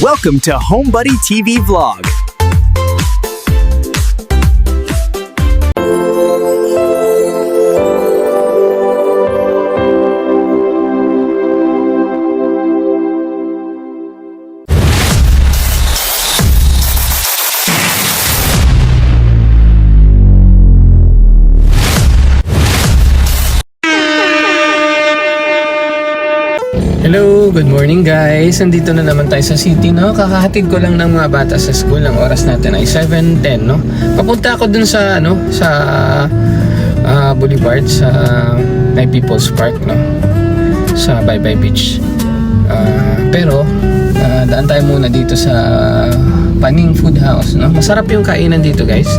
Welcome to HomeBuddy TV Vlog. Hello, good morning guys. Nandito na naman tayo sa city, no? Kakahatid ko lang ng mga bata sa school. Ang oras natin ay 7:10, no? Papunta ako dun sa Boulevard, sa May People's Park, no? Sa Baybay Beach. Pero daan tayo muna dito sa Paning Food House, no? Masarap yung kainan dito, guys.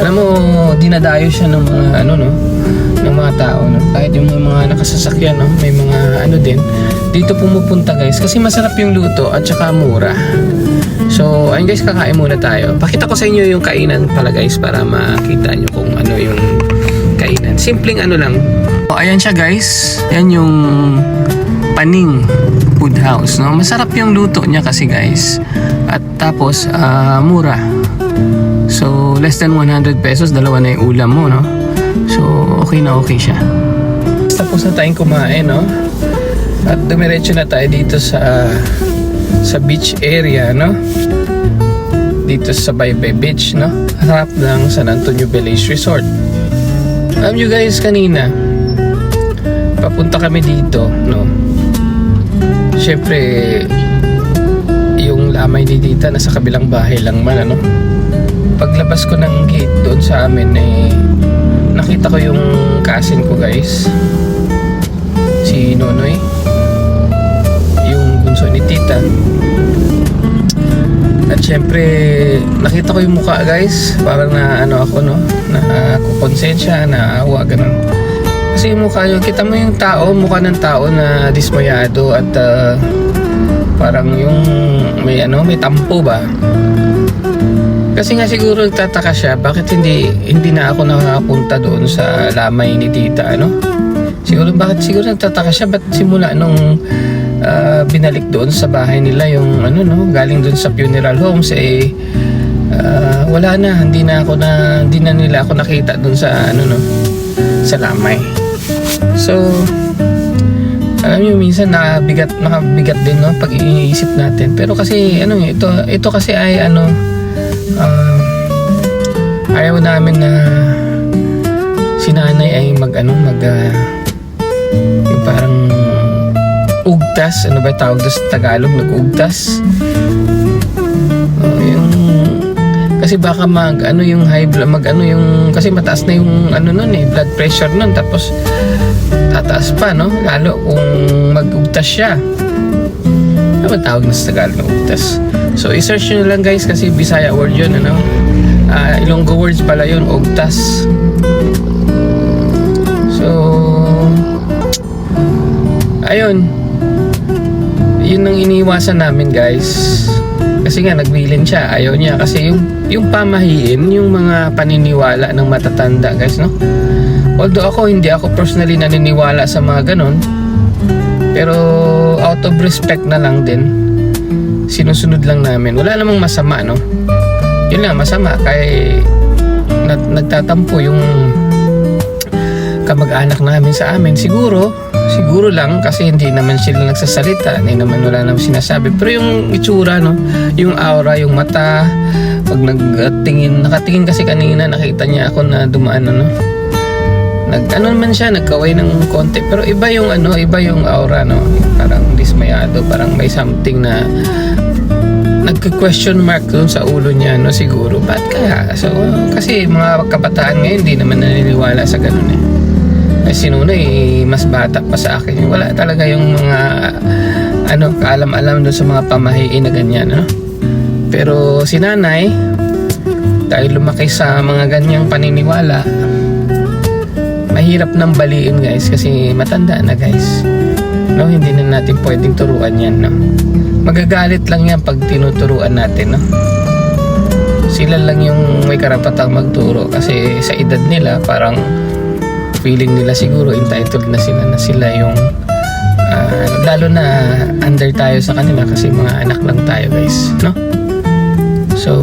Alam mo, dinadayo siya ng mga ng mga tao, no? Kahit yung mga nakasasakyan, no? May mga din dito pumupunta, guys, kasi masarap yung luto at saka mura. So ayun guys, kakain muna tayo. Pakita ko sa inyo yung kainan pala, guys, para makita nyo kung ano yung kainan. Simpleng lang. So, ayan siya, guys. Yan yung Paning Food House, no? Masarap yung luto niya kasi, guys. At tapos mura. So less than 100 pesos, dalawa na yung ulam mo, no? So okay na okay siya. Tapos na tayong kumain, no? At dumiretso na tayo dito sa beach area, no? Dito sa Baybay Beach, no? Harap ng San Antonio Village Resort. Alam nyo, guys, kanina papunta kami dito, no? Siyempre yung lamay ni Tita nasa kabilang bahay lang man, ano? Paglabas ko ng gate doon sa amin, nakita ko yung cousin ko, guys, si Nonoy, yung bunso ni Tita. At syempre nakita ko yung mukha, guys, parang na ako, no, na kukonsensya, na awa, ganun. Kasi yung mukha yun, kita mo yung tao, mukha ng tao na dismayado at parang yung may tampo ba. Kasi nga siguro nagtataka siya bakit hindi na ako nakakapunta doon sa lamay ni Tita, ano? Siguro nagtataka siya ba't simula nung binalik doon sa bahay nila yung galing doon sa funeral homes, wala na, hindi na nila ako nakita doon sa sa lamay. So alam niyo, minsan nakabigat din, no, pag iisip natin. Pero kasi ito kasi ay ayaw namin na si nanay ay yung parang ugtas, ano ba tawag doon sa Tagalog, nag-ugtas. Kasi baka yung high blood, kasi mataas na yung blood pressure nun, tapos tataas pa, no, lalo kung mag-ugtas siya. Ano ba tawag na sa Tagalog na ugtas? So i-search nyo lang, guys, kasi Bisaya word yun, Ilonggo words pala yun, ugtas. So ayun, yun ang iniiwasan namin, guys, kasi nga nagbilin siya, ayaw niya kasi yung pamahiin, yung mga paniniwala ng matatanda, guys, no? Although hindi ako personally naniniwala sa mga ganon, pero out of respect na lang din, sinusunod lang namin. Wala namang masama, no? Yun lang masama kay nagtatampo yung kamag-anak namin sa amin. Siguro lang kasi hindi naman sila nagsasalita, wala naman sinasabi, pero yung itsura, no, yung aura, yung mata, pag nakatingin kasi kanina, nakita niya ako na dumaan, naman siya, nagkaway ng konti, pero iba yung aura, no, parang dismayado, parang may something na nagka-question mark dun sa ulo niya, no, siguro. Ba't kaya? So kasi mga kabataan ngayon hindi naman naniniwala sa ganun, Kasi sinunay mas bata pa sa akin, wala talaga yung mga kaalam-alam dun sa mga pamahiin na ganyan, no? Pero si nanay, dahil lumaki sa mga ganyang paniniwala, mahirap nang baliin, guys, kasi matanda na, guys, no? Hindi na natin pwedeng turuan yan, no? Magagalit lang yan pag tinuturuan natin, no? Sila lang yung may karapatang magturo kasi sa edad nila parang feeling nila siguro entitled na sila yung Lalo na under tayo sa kanila kasi mga anak lang tayo guys, no? So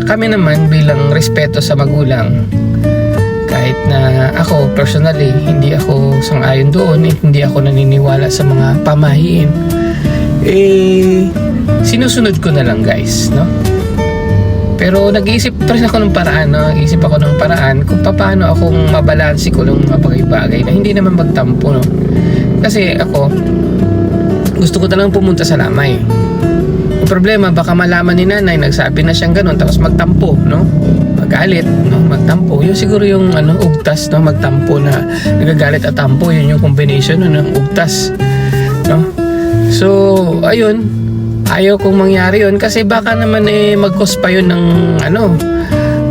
kami naman bilang respeto sa magulang, kahit na ako personally hindi ako sang-ayon doon, hindi ako naniniwala sa mga pamahiin, sinusunod ko na lang guys, no? Pero nag-iisip pa rin ako ng paraan, no? Nag-iisip ako ng paraan kung paano akong mabalansi ko ng mga bagay-bagay na hindi naman magtampo, no? Kasi ako, gusto ko talagang pumunta sa lamay. Yung problema, baka malaman ni nanay, nagsabi na siyang ganun, tapos magtampo, no? Magalit, no? Magtampo. Yun siguro yung ugtas, no? Magtampo na nagagalit at tampo, yun yung combination, no? Ng ugtas, no? So, ayun, ayaw kong mangyari yun kasi baka naman mag-cause pa yun ng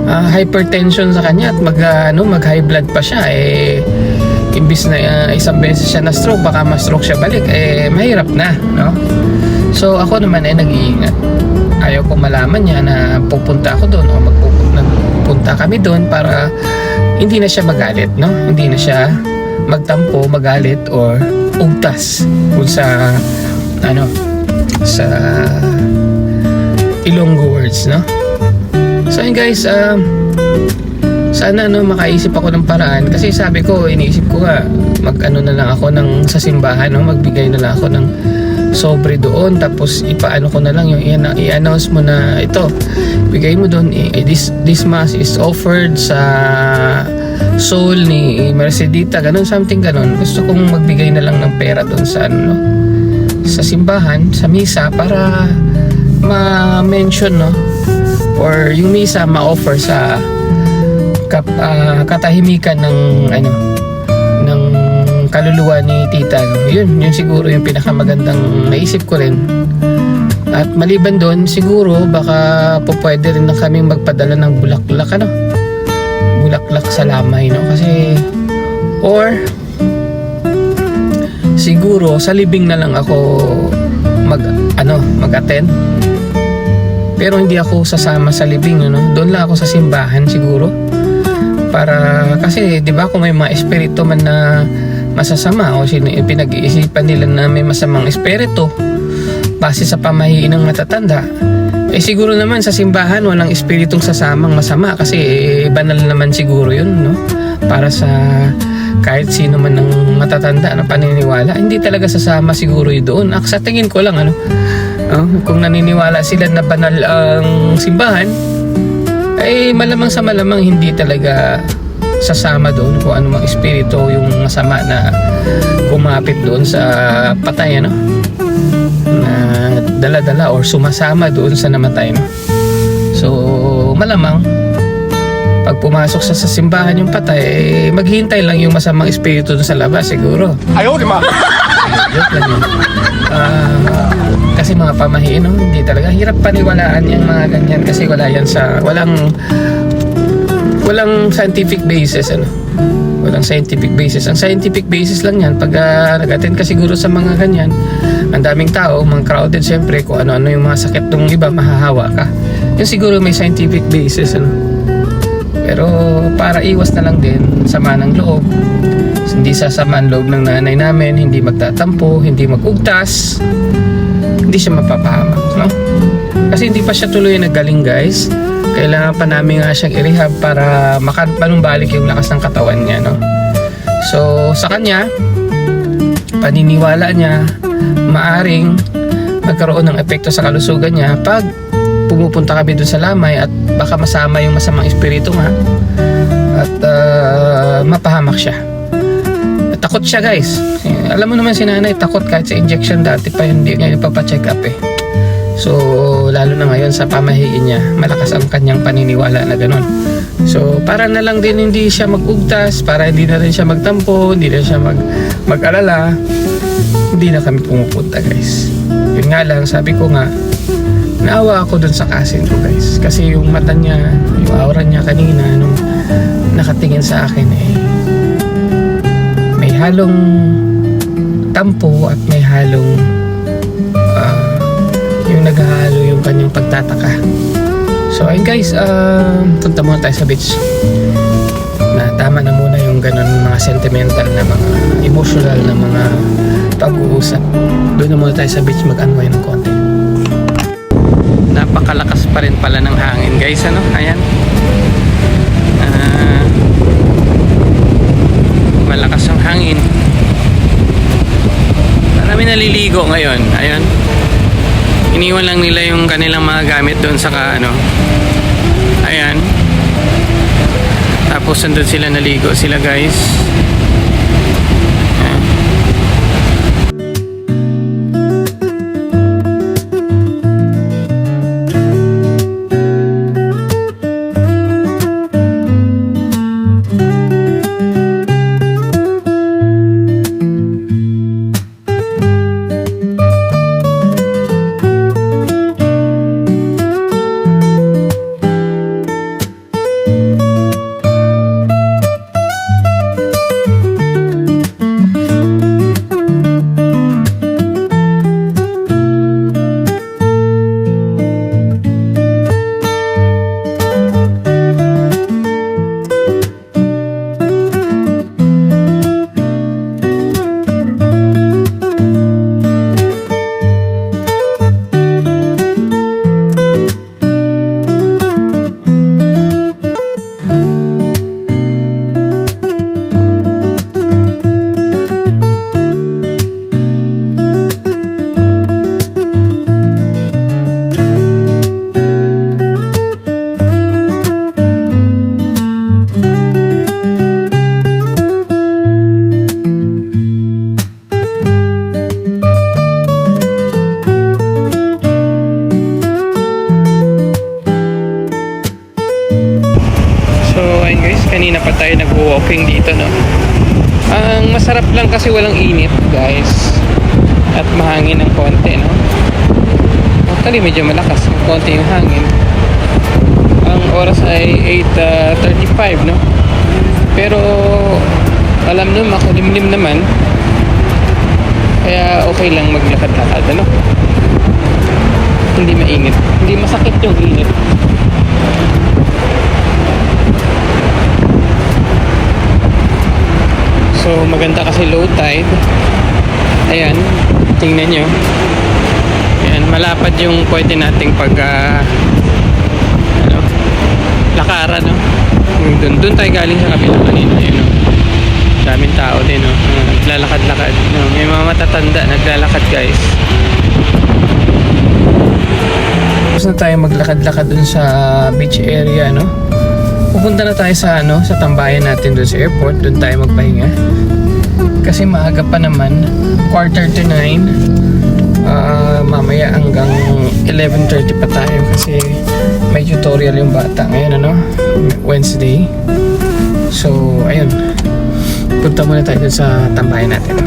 hypertension sa kanya at mag high blood pa siya, imbis na isang beses siya na stroke, baka ma-stroke siya balik, mahirap na, no? So ako naman nag-iingat. Ayaw kong malaman niya na pupunta ako doon o magpupunta kami doon para hindi na siya magalit, no? Hindi na siya magtampo, magalit or ugtas kung sa sa Ilonggo words, no? So yun guys, sana makaisip ako ng paraan kasi sabi ko, iniisip ko nga na lang ako sa simbahan, no? Magbigay na lang ako ng sobre doon, tapos ipaano ko na lang yung i-announce mo na ito, bigay mo doon, this mass is offered sa soul ni Mercedita, ganun, something ganun. Gusto kong magbigay na lang ng pera doon sa sa simbahan, sa misa, para ma-mention, no? Or yung misa ma-offer sa katahimikan ng ng kaluluwa ni tita, no? Yun siguro yung pinakamagandang naisip ko rin. At maliban doon, siguro baka pwede rin na kaming magpadala ng bulaklak, bulaklak sa lamay, no? Kasi or siguro sa libing na lang ako mag-attend. Pero hindi ako sasama sa libing, no? Doon lang ako sa simbahan siguro. Para kasi 'di ba kung may mga espiritu man na masasama o pinag-iisipan nila na may masamang espiritu base sa pamahiin ng matatanda, siguro naman sa simbahan walang espiritong sasamang masama kasi banal naman siguro 'yun, no? Para sa kahit sino man ng matatanda na paniniwala, hindi talaga sasama siguro yun doon. Sa tingin ko lang, kung naniniwala sila na banal ang simbahan, ay malamang sa malamang hindi talaga sasama doon kung ano mga espiritu yung masama na kumapit doon sa patay, na dala-dala or sumasama doon sa namatay, no? So malamang pag pumasok sa simbahan yung patay, maghintay lang yung masamang espiritu doon sa labas siguro. Ayaw, di ma! Joke lang yun. Kasi mga pamahiin, hindi talaga hirap paniwalaan yung mga ganyan kasi walang scientific basis, walang scientific basis. Ang scientific basis lang yan pag nag-attend ka siguro sa mga ganyan, ang daming tao, mga crowded, siyempre kung ano-ano yung mga sakit ng iba, mahahawa ka. Yun siguro may scientific basis, Pero para iwas na lang din sama ng loob, hindi sasama ang loob ng nanay namin, hindi magtatampo, hindi magugtas, hindi siya mapapahamak, no? Kasi hindi pa siya tuloy naggaling guys, kailangan pa namin nga siyang i-rehab para manumbalik yung lakas ng katawan niya, no? So sa kanya, paniniwala niya, maaring magkaroon ng epekto sa kalusugan niya pag pumupunta kami doon sa lamay at baka masama yung masamang espiritu nga at mapahamak siya. At takot siya guys. Alam mo naman si nanay, takot kahit sa injection dati pa hindi niya ipapacheck up So lalo na ngayon sa pamahiin niya, malakas ang kanyang paniniwala na gano'n. So para na lang din hindi siya mag-ugtas, para hindi na rin siya magtampo, hindi na siya mag-alala, hindi na kami pumupunta guys. Yun nga lang, sabi ko nga, naawa ako dun sa cousin ko guys, kasi yung mata niya, yung aura niya kanina nung nakatingin sa akin, may halong tampo at may halong yung naghahalo yung kanyang pagtataka. So ayun guys, punta muna tayo sa beach. Na tama na muna yung ganun mga sentimental na mga emotional na mga pag-uusap. Doon na muna tayo sa beach mag-unwind ng konti. Napakalakas pa rin pala ng hangin guys, ano? Ayan. Malakas ang hangin. Marami naliligo ngayon. Ayan. Iniwan lang nila yung kanilang mga gamit doon sa ano. Ayan. Tapos andun sila naligo sila guys. Ayan. Kanina pa tayo nag-walking dito, no? Ang masarap lang kasi walang init, guys. At mahangin ng konti, no? Actually, medyo malakas ng konti yung hangin. Ang oras ay 8:35, no? Pero alam nyo, makulimlim naman. Kaya okay lang maglakad-lakad, ano? Hindi mainit. Hindi masakit yung init. So maganda kasi low tide. Ayan, tingnan nyo. Ayan, malapad yung pwede nating pag lakaran, no? Doon tayo galing sa kabila kanina. Ayan, no? Daming tao din, no? Naglalakad-lakad, no? May mga matatanda naglalakad, guys. Tapos na tayo maglakad-lakad dun sa beach area, no? Pupunta na tayo sa sa tambayan natin doon sa airport. Doon tayo magpahinga kasi maaga pa naman, 8:45. Mamaya hanggang 11:30 pa tayo kasi may tutorial yung bata ngayon, Wednesday. So ayun, punta muna tayo doon sa tambayan natin.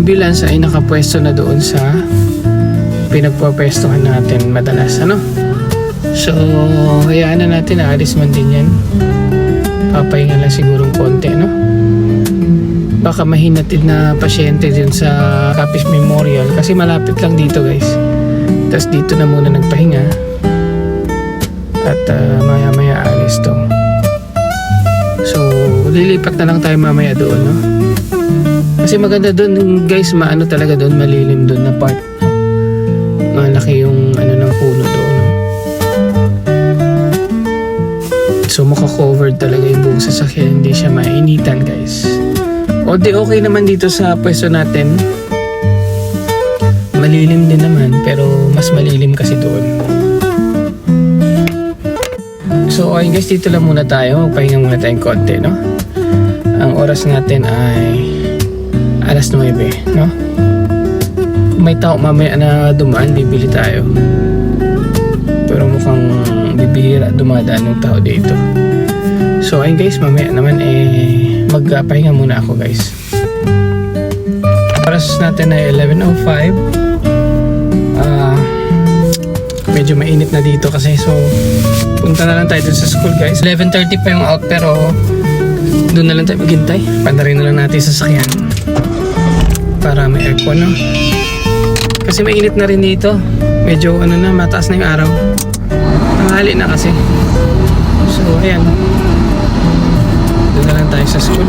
ambulance ay nakapwesto na doon sa pinagpapwestohan natin madalas, ano? So, hayaan na natin, aalis man din yan. Papahinga lang sigurong konti, no? Baka mahinatid na pasyente dun sa Capiz Memorial kasi malapit lang dito, guys. Tapos dito na muna nagpahinga at maya-maya alis to. So, lilipat na lang tayo mamaya doon, no? Kasi maganda doon, guys, maano talaga doon, malilim doon na part. Malaki yung ano ng puno doon, no? So, maka-covered talaga yung buong sasakyan, hindi siya mainitan, guys. O di okay naman dito sa pwesto natin. Malilim din naman, pero mas malilim kasi doon. So okay guys, dito lang muna tayo. Magpahinga muna tayong konti, no? Ang oras natin ay alas 9, no? Kung may tao mamaya na dumaan, bibili tayo. Pero mukhang bibihira dumadaan ng tao dito. So ayun guys, mamaya naman magpahinga muna ako, guys. Oras natin ay 11:05. Medyo mainit na dito kasi, so punta na lang tayo dun sa school, guys. 11:30 pa yung out, pero doon na lang tayo maghintay. Pandarin na lang natin sa sasakyan para may aircon, no? Kasi mainit na rin dito. Medyo ano na, mataas na yung araw. Tanghali na kasi. So ayan, doon na lang tayo sa school,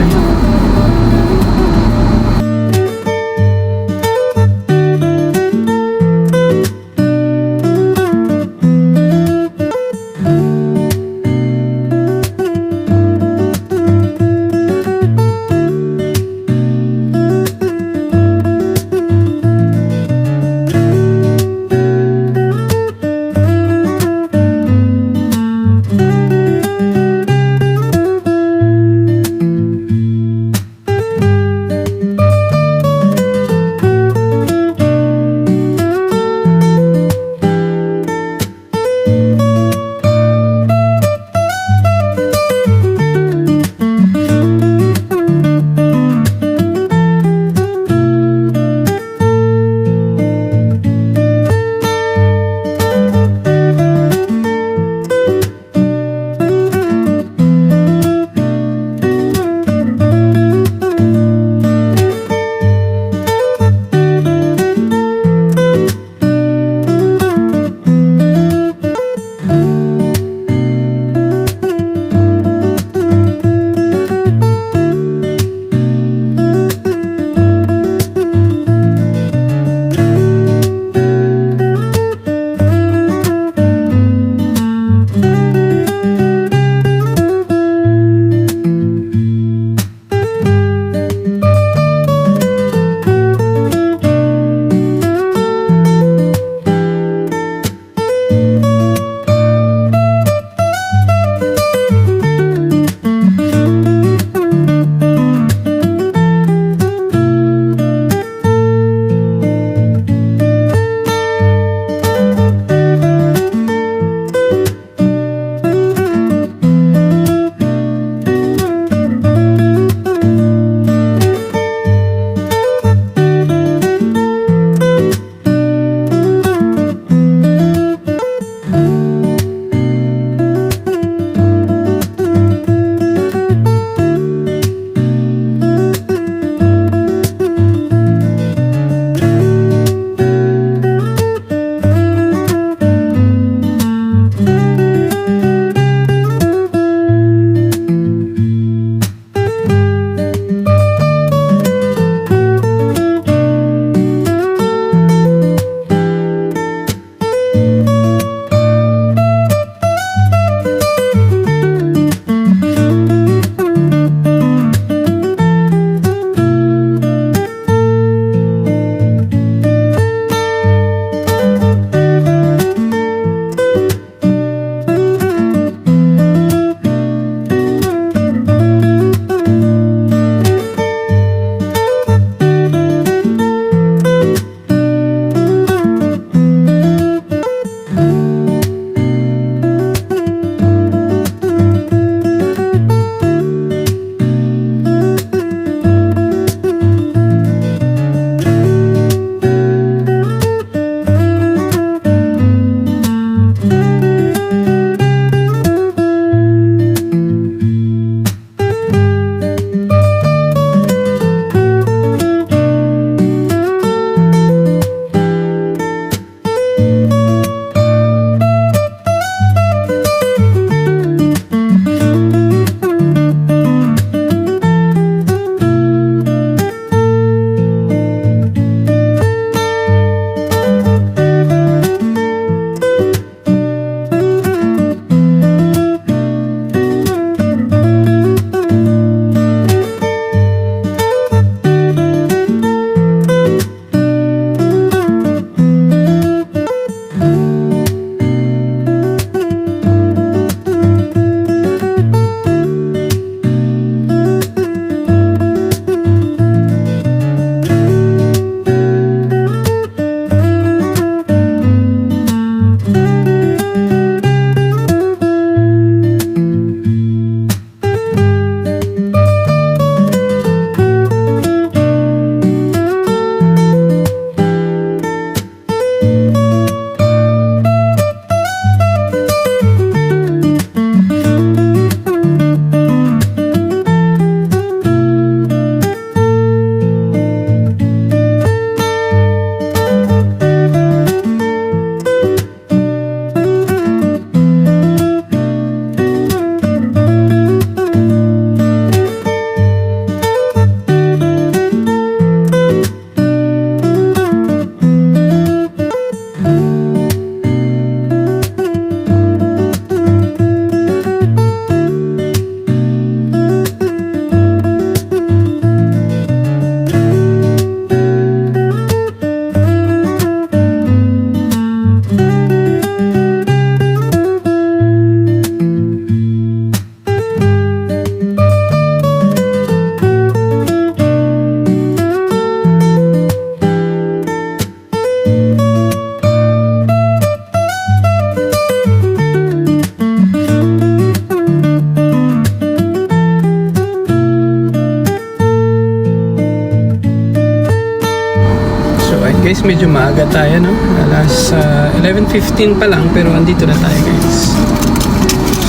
guys, medyo maaga tayo, no? Alas 11:15 pa lang, pero andito na tayo guys.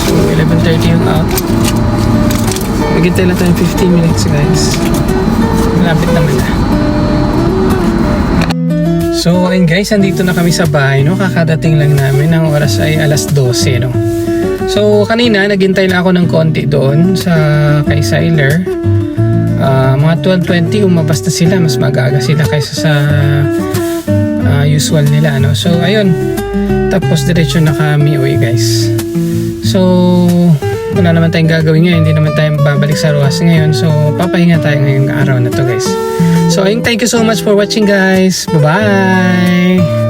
So 11:30 yung out. Maghintay lang tayo 15 minutes guys. Malapit naman na. So ayun guys, andito na kami sa bahay, no? Kakadating lang namin. Ang oras ay alas 12, no? So kanina naghintay lang ako ng konti doon sa kay Siler. Mga 12:20 umabas na sila, mas mag-aga sila kaysa sa usual nila, no? So ayun, tapos diretso na kami uwi guys. So wala naman tayong gagawin ngayon, hindi naman tayo babalik sa Rojas ngayon, so papahinga tayo ngayong araw na to guys. So ayun, thank you so much for watching guys. Bye bye.